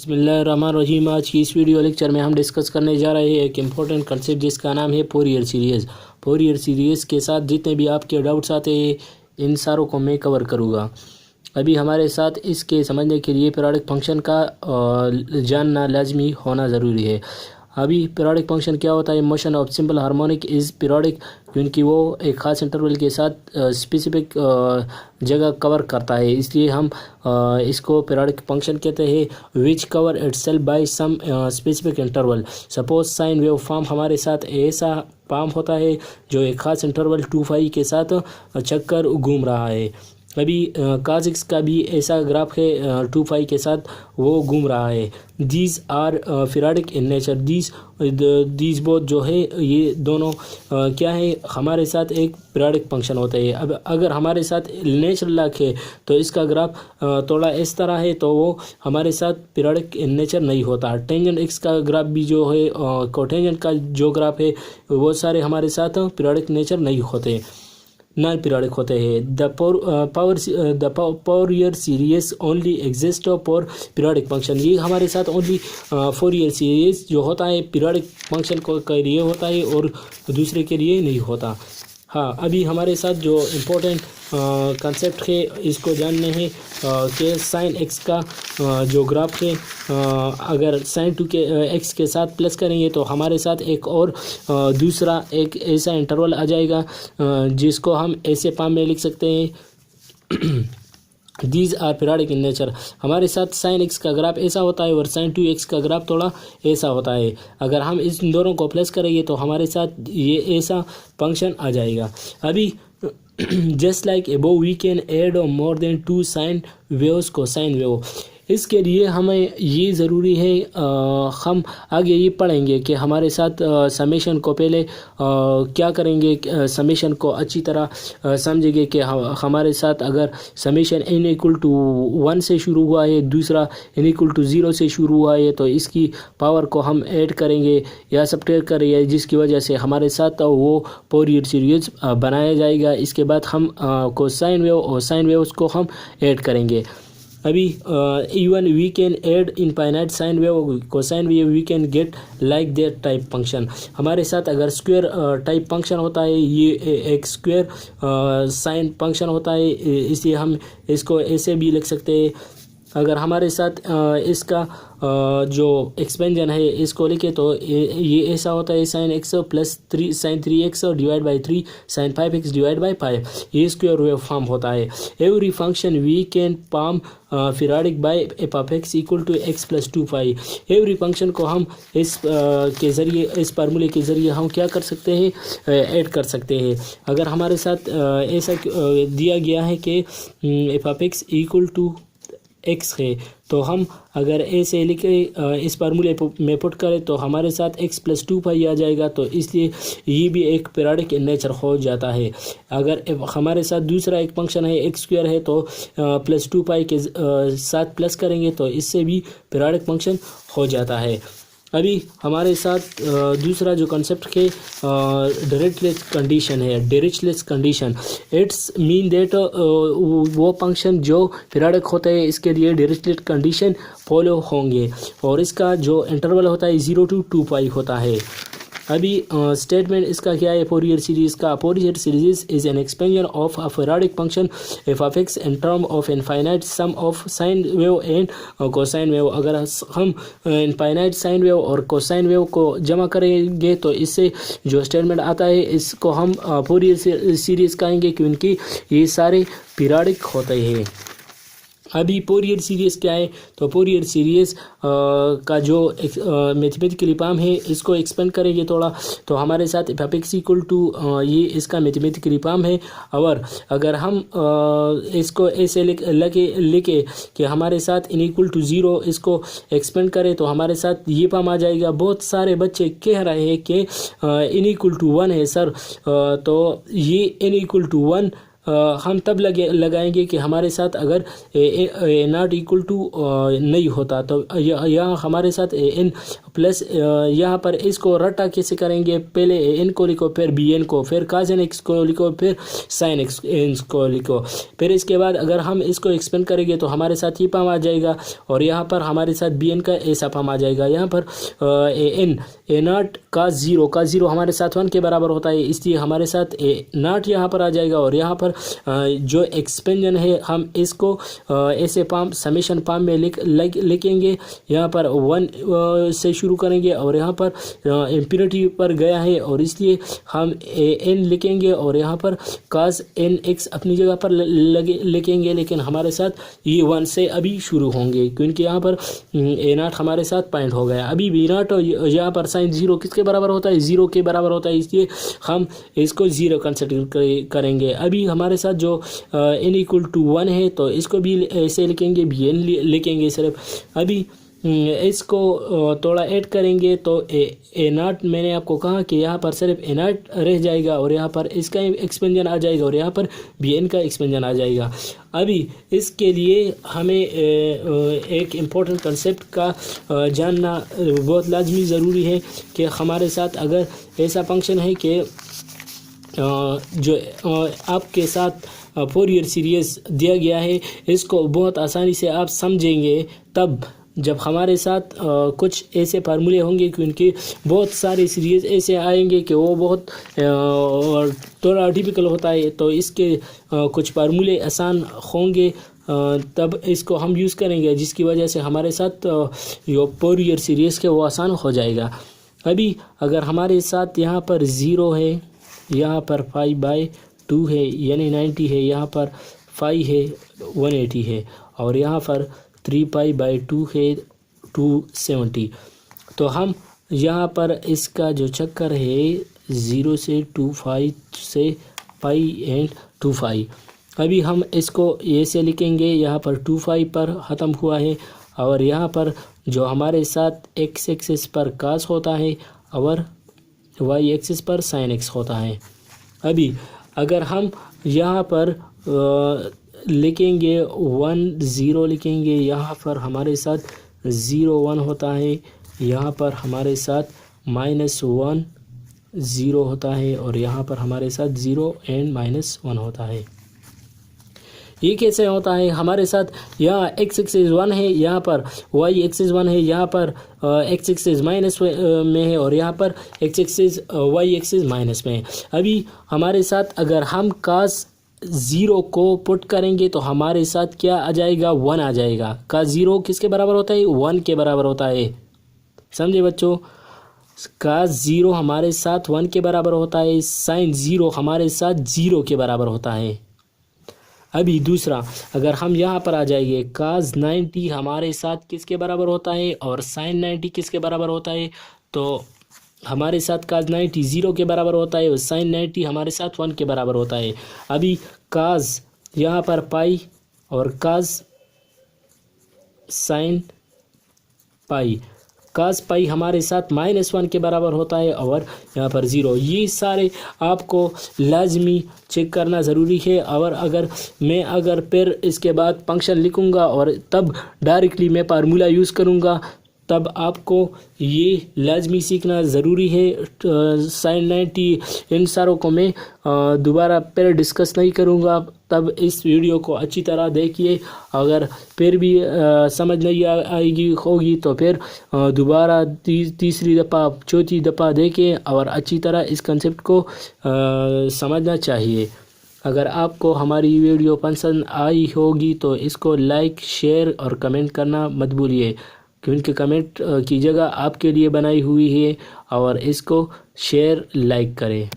बिस्मिल्लाहिर्रहमानिर्रहीम। आज की इस वीडियो लेक्चर में हम डिस्कस करने जा रहे हैं एक इम्पोर्टेंट कंसेप्ट जिसका नाम है फोरियर सीरीज़। फोरियर सीरीज़ के साथ जितने भी आपके डाउट्स आते हैं इन सारों को मैं कवर करूँगा। अभी हमारे साथ इसके समझने के लिए पीरियोडिक फंक्शन का जानना लाजमी होना ज़रूरी है। अभी पीरियोडिक फंक्शन क्या होता है? Motion of simple harmonic is periodic, क्योंकि वो एक ख़ास इंटरवल के साथ स्पेसिफिक जगह कवर करता है, इसलिए हम इसको पीरियोडिक फंक्शन कहते हैं। Which cover itself by some specific interval. Suppose sine wave form हमारे साथ ऐसा फॉर्म होता है जो एक ख़ास इंटरवल 2π के साथ चक्कर घूम रहा है। अभी काजिक्स का भी ऐसा ग्राफ है 2π के साथ वो घूम रहा है। These are periodic in nature. These both जो है ये दोनों क्या है, हमारे साथ एक पीरियोडिक फंक्शन होता है। अब अगर हमारे साथ नेचुरल लॉग है तो इसका ग्राफ थोड़ा इस तरह है, तो वो हमारे साथ पीरियोडिक इन नेचर नहीं होता। टेंजेंट एक्स का ग्राफ भी जो है कोटेंजेंट का जो ग्राफ है वो सारे हमारे साथ पीरियोडिक नेचर नहीं होते, नॉन पीरियोडिक होते हैं। The Fourier series only exist for periodic function. ये हमारे साथ ओनली फोरियर सीरीज जो होता है पीरियोडिक फंक्शन को के लिए होता है और दूसरे के लिए नहीं होता। हाँ, अभी हमारे साथ जो इम्पोर्टेंट कंसेप्ट है इसको जानने हैं कि साइन एक्स का जो ग्राफ है, अगर साइन 2 के एक्स के साथ प्लस करेंगे तो हमारे साथ एक और दूसरा एक ऐसा इंटरवल आ जाएगा जिसको हम ऐसे फॉर्म में लिख सकते हैं। These are periodic in nature. हमारे साथ साइन एक्स का ग्राफ ऐसा होता है और साइन 2x का ग्राफ थोड़ा ऐसा होता है। अगर हम इस दोनों को प्लस करेंगे तो हमारे साथ ये ऐसा फंक्शन आ जाएगा। अभी just like above we can add more than 2 sine waves को साइन वेव। इसके लिए हमें ये ज़रूरी है, हम आगे ये पढ़ेंगे कि हमारे साथ समेशन को पहले क्या करेंगे, समेशन को अच्छी तरह समझेंगे कि हमारे साथ अगर समेशन n=1 से शुरू हुआ है, दूसरा n=0 से शुरू हुआ है, तो इसकी पावर को हम ऐड करेंगे या सब्ट्रैक्ट करेंगे, जिसकी वजह से हमारे साथ वो फोरियर सीरीज बनाया जाएगा। इसके बाद हम कोसाइन वेव और साइन वेव्स को हम ऐड करेंगे। अभी even we can add infinite sine wave cosine wave we can get like that type function. हमारे साथ अगर स्क्वायर टाइप फंक्शन होता है, ये एक स्क्वायर साइन फंक्शन होता है, इसलिए हम इसको ऐसे भी लिख सकते हैं। अगर हमारे साथ इसका जो एक्सपेंजन है इसको लिखे तो ये ऐसा होता है sine x plus 3 sine 3x divide by 3 sine 5x divide by 5। ये स्क्वायर वेव फॉर्म होता है। Every function we can form periodic by f of x equal to x plus 2π। Every function को हम इस के ज़रिए, इस फार्मूले के ज़रिए हम क्या कर सकते हैं, ऐड कर सकते हैं। अगर हमारे साथ ऐसा दिया गया है कि F of x equal to X है, तो हम अगर ऐसे लिखे इस फार्मूले में पुट करें तो हमारे साथ x प्लस 2π आ जाएगा, तो इसलिए ये भी एक पीरियोडिक इन नेचर हो जाता है। अगर हमारे साथ दूसरा एक फंक्शन है x² है तो प्लस 2π के साथ प्लस करेंगे तो इससे भी पीरियोडिक फंक्शन हो जाता है। अभी हमारे साथ दूसरा जो कंसेप्ट है डिरिचलेट कंडीशन है। Dirichlet condition it's mean that वो फंक्शन जो पीरियोडिक होते हैं इसके लिए डिरिचलेट कंडीशन फॉलो होंगे और इसका जो इंटरवल होता है 0 to 2π होता है। अभी स्टेटमेंट इसका क्या है फोरियर सीरीज़ का? Fourier series is an expansion of a periodic function F of X in term of infinite sum of sine wave and cosine wave. अगर हम इनफाइनाइट साइन वेव और कोसाइन वेव को जमा करेंगे तो इससे जो स्टेटमेंट आता है इसको हम फोरियर सीरीज़ कहेंगे, क्योंकि ये सारे पीरियोडिक होते हैं। अभी फोरियर सीरीज़ क्या है? तो फोरियर सीरीज़ का जो मैथमेटिकल फॉर्म है इसको एक्सपेंड करेंगे थोड़ा, तो हमारे साथ F of x equal to ये इसका मैथमेटिकल फॉर्म है। और अगर हम इसको ऐसे लिखे कि हमारे साथ n=0 इसको एक्सपेंड करें तो हमारे साथ ये फॉर्म आ जाएगा। बहुत सारे बच्चे कह रहे हैं कि n=1 है सर, तो ये n=1 हम तब लगाएंगे कि हमारे साथ अगर ए नॉट इक्वल टू नहीं होता, तो यहाँ हमारे साथ ए एन प्लस यहाँ पर इसको रट्टा कैसे करेंगे, पहले ए एन को लिखो, फिर बी एन को, फिर काज एन एक्स को लिखो, फिर साइन एक्स एन को लिखो। फिर इसके बाद अगर हम इसको एक्सपेंड करेंगे तो हमारे साथ ये फॉर्म आ जाएगा और यहाँ पर हमारे साथ बी एन का ऐसा फॉर्म आ जाएगा। यहाँ पर ए एन ए नॉट का ज़ीरो हमारे साथ 1 के बराबर होता है, इसलिए हमारे साथ ए नॉट यहाँ पर आ जाएगा और यहाँ पर जो एक्सपेंशन है हम इसको ऐसे फॉर्म समेशन फॉर्म में लिखेंगे। यहाँ पर 1 से शुरू करेंगे और यहाँ पर इंफिनिटी पर गया है और इसलिए हम एन लिखेंगे और यहाँ पर काज एन एक्स अपनी जगह पर लिखेंगे, लेकिन हमारे साथ ये 1 से अभी शुरू होंगे क्योंकि यहाँ पर ए नॉट हमारे साथ पॉइंट हो गया। अभी बी नॉट यहाँ पर साइन 0 किसके बराबर होता है, 0 के बराबर होता है, इसलिए हम इसको 0 कंसिडर करेंगे। अभी हमारे साथ जो n इक्वल टू 1 है तो इसको भी ऐसे लिखेंगे, बी एन लिखेंगे सिर्फ। अभी इसको थोड़ा ऐड करेंगे तो ए नॉट, मैंने आपको कहा कि यहाँ पर सिर्फ ए नॉट रह जाएगा और यहाँ पर इसका एक्सपेंशन आ जाएगा और यहाँ पर बी एन का एक्सपेंशन आ जाएगा। अभी इसके लिए हमें एक इम्पोर्टेंट कंसेप्ट का जानना बहुत लाजमी ज़रूरी है कि हमारे साथ अगर ऐसा फंक्शन है कि जो आपके साथ फोरियर सीरीज़ दिया गया है, इसको बहुत आसानी से आप समझेंगे तब जब हमारे साथ कुछ ऐसे फार्मूले होंगे क्योंकि बहुत सारे सीरीज़ ऐसे आएंगे कि वो बहुत थोड़ा डिफिकल्ट होता है, तो इसके कुछ फार्मूले आसान होंगे तब इसको हम यूज़ करेंगे, जिसकी वजह से हमारे साथ जो फोरियर सीरीज़ के वो आसान हो जाएगा। अभी अगर हमारे साथ यहाँ पर 0 है, यहाँ पर 5/2 है यानी 90 है, यहाँ पर 5 है 180 है और यहाँ पर 3π/2 है 270। तो हम यहाँ पर इसका जो चक्कर है 0 से 2π से π एंड 2π, अभी हम इसको ऐसे लिखेंगे, यहाँ पर 2π पर ख़त्म हुआ है और यहाँ पर जो हमारे साथ x एक्सिस पर कास होता है और y एक्सिस पर साइन x होता है। अभी अगर हम यहाँ पर लिखेंगे 1 0 लिखेंगे, यहाँ पर हमारे साथ 0 1 होता है, यहाँ पर हमारे साथ -1 0 होता है और यहाँ पर हमारे साथ 0 एंड -1 होता है। ये कैसे होता है, हमारे साथ यहाँ x एक्सिस 1 है, यहाँ पर y एक्सिस 1 है, यहाँ पर x एक्सिस माइनस में है और यहाँ पर x axis y axis minus में है। अभी हमारे साथ अगर हम कास 0 को पुट करेंगे तो हमारे साथ क्या आ जाएगा, 1 आ जाएगा। कास 0 किसके बराबर होता है, 1 के बराबर होता है, समझे बच्चों। कास 0 हमारे साथ 1 के बराबर होता है, साइन 0 हमारे साथ 0 के बराबर होता है। अभी दूसरा अगर हम यहाँ पर आ जाएंगे, कास 90 हमारे साथ किसके बराबर होता है और साइन 90 किसके बराबर होता है, तो हमारे साथ कास 90 0 के बराबर होता है और साइन 90 हमारे साथ 1 के बराबर होता है। अभी कास यहाँ पर पाई और कास साइन पाई, कास पाई हमारे साथ -1 के बराबर होता है और यहाँ पर 0। ये सारे आपको लाजमी चेक करना ज़रूरी है। और अगर फिर इसके बाद फंक्शन लिखूँगा और तब डायरेक्टली मैं फार्मूला यूज़ करूँगा, तब आपको ये लाजमी सीखना ज़रूरी है। साइन 90 इन सारों को मैं दोबारा फिर डिस्कस नहीं करूँगा, तब इस वीडियो को अच्छी तरह देखिए। अगर फिर भी समझ नहीं आएगी होगी तो फिर दोबारा तीसरी दफ़ा चौथी दफ़ा देखें और अच्छी तरह इस कंसेप्ट को समझना चाहिए। अगर आपको हमारी वीडियो पसंद आई होगी तो इसको लाइक शेयर और कमेंट करना मत भूलिए, क्योंकि कमेंट की जगह आपके लिए बनाई हुई है, और इसको शेयर लाइक करें।